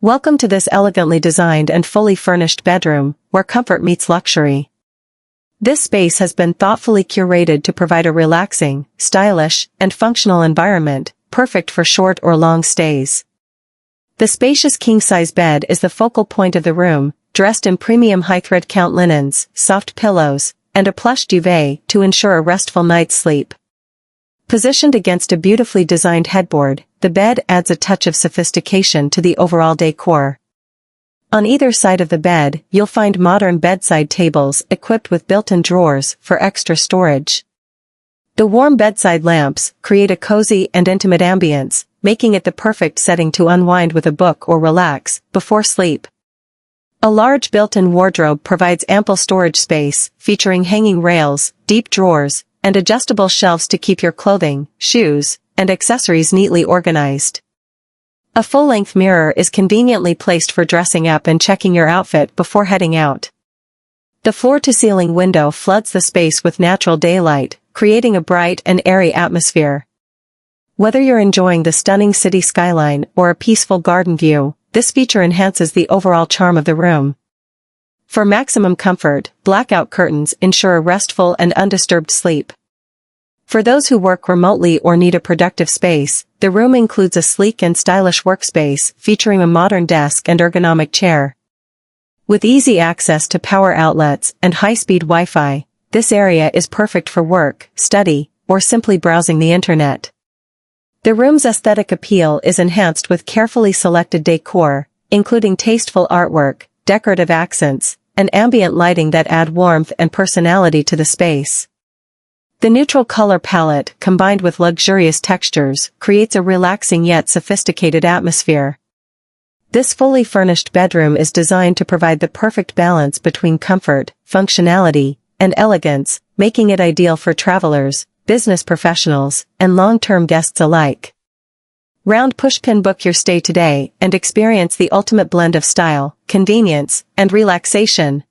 Welcome to this elegantly designed and fully furnished bedroom, where comfort meets luxury. This space has been thoughtfully curated to provide a relaxing, stylish, and functional environment, perfect for short or long stays. The spacious king-size bed is the focal point of the room, dressed in premium high-thread count linens, soft pillows, and a plush duvet to ensure a restful night's sleep. Positioned against a beautifully designed headboard, the bed adds a touch of sophistication to the overall decor. On either side of the bed, you'll find modern bedside tables equipped with built-in drawers for extra storage. The warm bedside lamps create a cozy and intimate ambience, making it the perfect setting to unwind with a book or relax before sleep. A large built-in wardrobe provides ample storage space, featuring hanging rails, deep drawers, and adjustable shelves to keep your clothing, shoes, and accessories neatly organized. A full-length mirror is conveniently placed for dressing up and checking your outfit before heading out. The floor-to-ceiling window floods the space with natural daylight, creating a bright and airy atmosphere. Whether you're enjoying the stunning city skyline or a peaceful garden view, this feature enhances the overall charm of the room. For maximum comfort, blackout curtains ensure a restful and undisturbed sleep. For those who work remotely or need a productive space, the room includes a sleek and stylish workspace featuring a modern desk and ergonomic chair. With easy access to power outlets and high-speed Wi-Fi, this area is perfect for work, study, or simply browsing the internet. The room's aesthetic appeal is enhanced with carefully selected decor, including tasteful artwork, decorative accents, and ambient lighting that add warmth and personality to the space. The neutral color palette, combined with luxurious textures, creates a relaxing yet sophisticated atmosphere. This fully furnished bedroom is designed to provide the perfect balance between comfort, functionality, and elegance, making it ideal for travelers, business professionals, and long-term guests alike. Round pushpin book your stay today and experience the ultimate blend of style, convenience, and relaxation